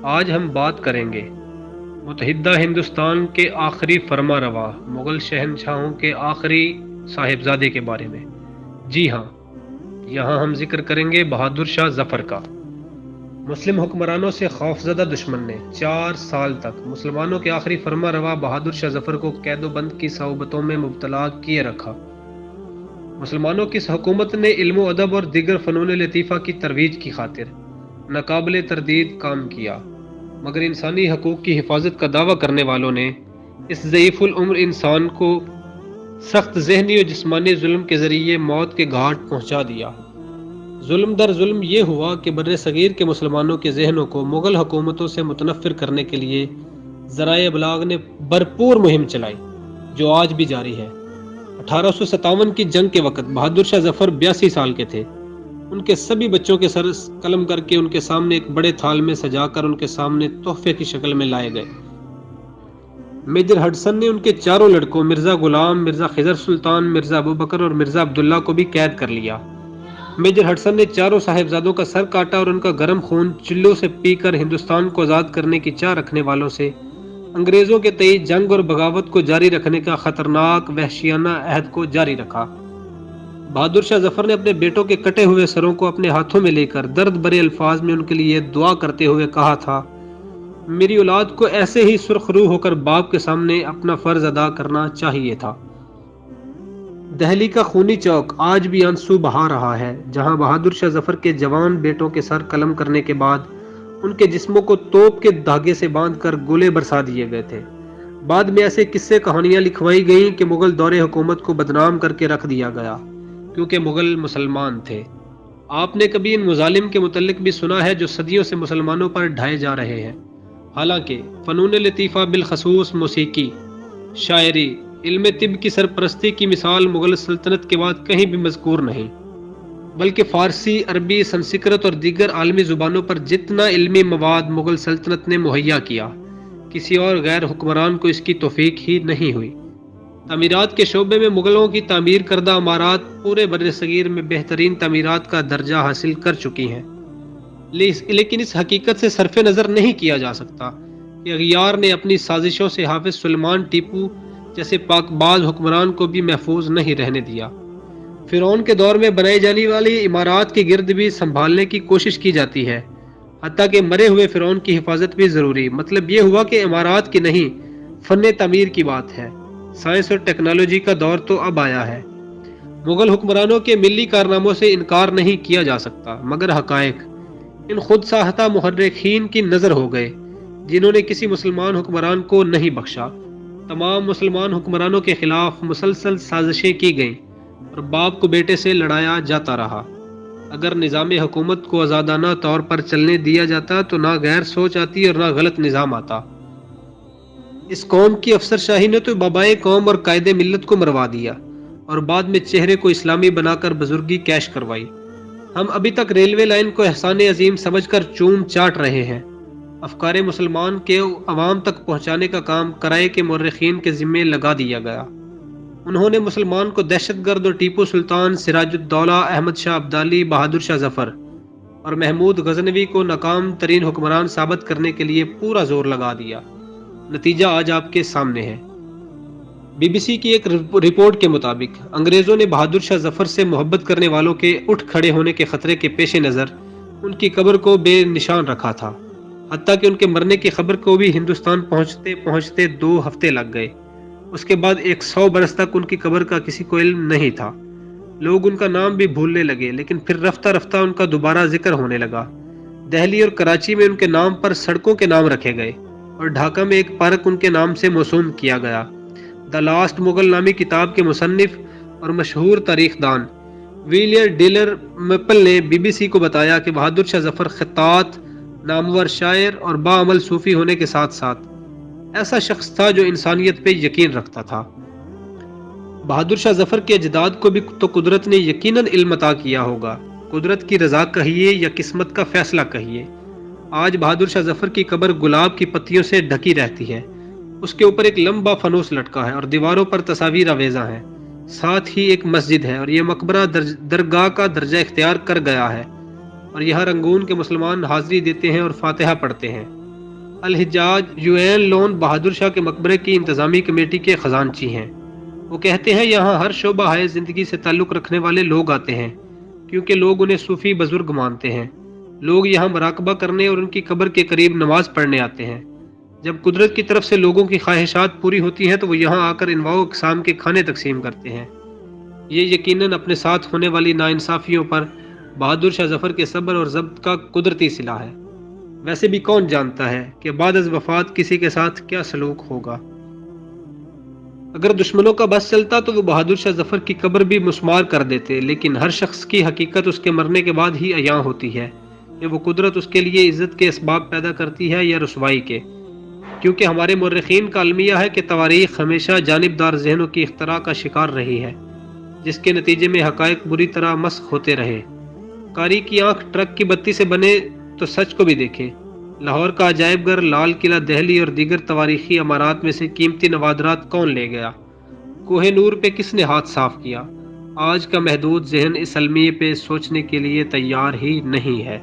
آج ہم بات کریں گے متحدہ ہندوستان کے آخری فرما روا مغل شہنشاہوں کے آخری صاحبزادے کے بارے میں۔ جی ہاں، یہاں ہم ذکر کریں گے بہادر شاہ ظفر کا۔ مسلم حکمرانوں سے خوفزدہ دشمن نے 4 سال تک مسلمانوں کے آخری فرما روا بہادر شاہ ظفر کو قید و بند کی صعوبتوں میں مبتلا کیے رکھا۔ مسلمانوں کی اس حکومت نے علم و ادب اور دیگر فنون لطیفہ کی ترویج کی خاطر ناقابل تردید کام کیا، مگر انسانی حقوق کی حفاظت کا دعویٰ کرنے والوں نے اس ضعیف العمر انسان کو سخت ذہنی اور جسمانی ظلم کے ذریعے موت کے گھاٹ پہنچا دیا۔ ظلم در ظلم یہ ہوا کہ بر صغیر کے مسلمانوں کے ذہنوں کو مغل حکومتوں سے متنفر کرنے کے لیے ذرائع ابلاغ نے بھرپور مہم چلائی، جو آج بھی جاری ہے۔ 1857 کی جنگ کے وقت بہادر شاہ ظفر 82 سال کے تھے۔ ان کے سبھی بچوں کے سر قلم کر کے ان کے سامنے ایک بڑے تھال میں سجا کر ان کے سامنے تحفے کی شکل میں لائے گئے۔ میجر ہڈسن نے ان کے چاروں لڑکوں مرزا غلام، مرزا خضر سلطان، مرزا ابوبکر اور مرزا عبداللہ کو بھی قید کر لیا۔ میجر ہڈسن نے چاروں صاحبزادوں کا سر کاٹا اور ان کا گرم خون چلوں سے پی کر ہندوستان کو آزاد کرنے کی چاہ رکھنے والوں سے انگریزوں کے تئیں جنگ اور بغاوت کو جاری رکھنے کا خطرناک وحشیانہ عہد کو جاری رکھا۔ بہادر شاہ ظفر نے اپنے بیٹوں کے کٹے ہوئے سروں کو اپنے ہاتھوں میں لے کر درد بھرے الفاظ میں ان کے لیے دعا کرتے ہوئے کہا تھا، میری اولاد کو ایسے ہی سرخ روح ہو کر باپ کے سامنے اپنا فرض ادا کرنا چاہیے تھا۔ دہلی کا خونی چوک آج بھی آنسو بہا رہا ہے، جہاں بہادر شاہ ظفر کے جوان بیٹوں کے سر قلم کرنے کے بعد ان کے جسموں کو توپ کے دھاگے سے باندھ کر گولے برسا دیے گئے تھے۔ بعد میں ایسے قصے کہانیاں لکھوائی گئیں کہ مغل دور حکومت کو بدنام کر کے رکھ دیا گیا کیونکہ مغل مسلمان تھے۔ آپ نے کبھی ان مظالم کے متعلق بھی سنا ہے جو صدیوں سے مسلمانوں پر ڈھائے جا رہے ہیں؟ حالانکہ فنون لطیفہ بالخصوص موسیقی، شاعری، علم طب کی سرپرستی کی مثال مغل سلطنت کے بعد کہیں بھی مذکور نہیں، بلکہ فارسی، عربی، سنسکرت اور دیگر عالمی زبانوں پر جتنا علمی مواد مغل سلطنت نے مہیا کیا، کسی اور غیر حکمران کو اس کی توفیق ہی نہیں ہوئی۔ تعمیرات کے شعبے میں مغلوں کی تعمیر کردہ عمارات پورے بر صغیر میں بہترین تعمیرات کا درجہ حاصل کر چکی ہیں، لیکن اس حقیقت سے صرف نظر نہیں کیا جا سکتا کہ اغیار نے اپنی سازشوں سے حافظ سلیمان ٹیپو جیسے پاک باز حکمران کو بھی محفوظ نہیں رہنے دیا۔ فرعون کے دور میں بنائی جانے والی عمارات کے گرد بھی سنبھالنے کی کوشش کی جاتی ہے، حتیٰ کہ مرے ہوئے فرعون کی حفاظت بھی ضروری۔ مطلب یہ ہوا کہ عمارات کی نہیں، فن تعمیر کی بات ہے۔ سائنس اور ٹیکنالوجی کا دور تو اب آیا ہے۔ مغل حکمرانوں کے ملی کارناموں سے انکار نہیں کیا جا سکتا، مگر حقائق ان خود ساختہ محرخین کی نظر ہو گئے، جنہوں نے کسی مسلمان حکمران کو نہیں بخشا۔ تمام مسلمان حکمرانوں کے خلاف مسلسل سازشیں کی گئیں اور باپ کو بیٹے سے لڑایا جاتا رہا۔ اگر نظام حکومت کو آزادانہ طور پر چلنے دیا جاتا تو نہ غیر سوچ آتی اور نہ غلط نظام آتا۔ اس قوم کی افسر شاہی نے تو بابائے قوم اور قائد ملت کو مروا دیا اور بعد میں چہرے کو اسلامی بنا کر بزرگی کیش کروائی۔ ہم ابھی تک ریلوے لائن کو احسان عظیم سمجھ کر چوم چاٹ رہے ہیں۔ افکار مسلمان کے عوام تک پہنچانے کا کام کرائے کے مورخین کے ذمے لگا دیا گیا۔ انہوں نے مسلمان کو دہشت گرد اور ٹیپو سلطان، سراج الدولہ، احمد شاہ ابدالی، بہادر شاہ ظفر اور محمود غزنوی کو ناکام ترین حکمران ثابت کرنے کے لیے پورا زور لگا دیا۔ نتیجہ آج آپ کے سامنے ہے۔ بی بی سی کی ایک رپورٹ کے مطابق انگریزوں نے بہادر شاہ ظفر سے محبت کرنے والوں کے اٹھ کھڑے ہونے کے خطرے کے پیش نظر ان کی قبر کو بے نشان رکھا تھا، حتیٰ کہ ان کے مرنے کی خبر کو بھی ہندوستان پہنچتے پہنچتے 2 ہفتے لگ گئے۔ اس کے بعد 100 برس تک ان کی قبر کا کسی کو علم نہیں تھا۔ لوگ ان کا نام بھی بھولنے لگے، لیکن پھر رفتہ رفتہ ان کا دوبارہ ذکر ہونے لگا۔ دہلی اور کراچی میں ان کے نام پر سڑکوں کے نام رکھے گئے اور ڈھاکہ میں ایک پارک ان کے نام سے موسوم کیا گیا۔ دا لاسٹ مغل نامی کتاب کے مصنف اور مشہور تاریخ دان ویلیئر ڈیلر میپل نے بی بی سی کو بتایا کہ بہادر شاہ ظفر خطاط، نامور شاعر اور باعمل صوفی ہونے کے ساتھ ساتھ ایسا شخص تھا جو انسانیت پہ یقین رکھتا تھا۔ بہادر شاہ ظفر کے اجداد کو بھی تو قدرت نے یقیناً علم عطا کیا ہوگا، قدرت کی رضا کہیے یا قسمت کا فیصلہ کہیے۔ آج بہادر شاہ ظفر کی قبر گلاب کی پتیوں سے ڈھکی رہتی ہے۔ اس کے اوپر ایک لمبا فانوس لٹکا ہے اور دیواروں پر تصاویر آویزاں ہیں۔ ساتھ ہی ایک مسجد ہے اور یہ مقبرہ درگاہ کا درجہ اختیار کر گیا ہے، اور یہاں رنگون کے مسلمان حاضری دیتے ہیں اور فاتحہ پڑھتے ہیں۔ الحجاج یوین لون بہادر شاہ کے مقبرے کی انتظامی کمیٹی کے خزانچی ہیں۔ وہ کہتے ہیں یہاں ہر شعبہ حیہ زندگی سے تعلق رکھنے والے لوگ آتے ہیں، کیونکہ لوگ انہیں صوفی بزرگ مانتے ہیں۔ لوگ یہاں مراقبہ کرنے اور ان کی قبر کے قریب نماز پڑھنے آتے ہیں۔ جب قدرت کی طرف سے لوگوں کی خواہشات پوری ہوتی ہیں تو وہ یہاں آ کر انواع و اقسام کے کھانے تقسیم کرتے ہیں۔ یہ یقیناً اپنے ساتھ ہونے والی ناانصافیوں پر بہادر شاہ ظفر کے صبر اور ضبط کا قدرتی صلہ ہے۔ ویسے بھی کون جانتا ہے کہ بعد از وفات کسی کے ساتھ کیا سلوک ہوگا۔ اگر دشمنوں کا بس چلتا تو وہ بہادر شاہ ظفر کی قبر بھی مسمار کر دیتے، لیکن ہر شخص کی حقیقت اس کے مرنے کے بعد ہی عیاں ہوتی ہے کہ وہ قدرت اس کے لیے عزت کے اسباب پیدا کرتی ہے یا رسوائی کے، کیونکہ ہمارے مورخین کا المیہ ہے کہ تواریخ ہمیشہ جانبدار ذہنوں کی اختراع کا شکار رہی ہے، جس کے نتیجے میں حقائق بری طرح مسخ ہوتے رہے۔ قاری کی آنکھ ٹرک کی بتی سے بنے تو سچ کو بھی دیکھے۔ لاہور کا عجائب گھر، لال قلعہ دہلی اور دیگر تواریخی عمارات میں سے قیمتی نوادرات کون لے گیا؟ کوہ نور پہ کس نے ہاتھ صاف کیا؟ آج کا محدود ذہن اس المیے پہ سوچنے کے لیے تیار ہی نہیں ہے۔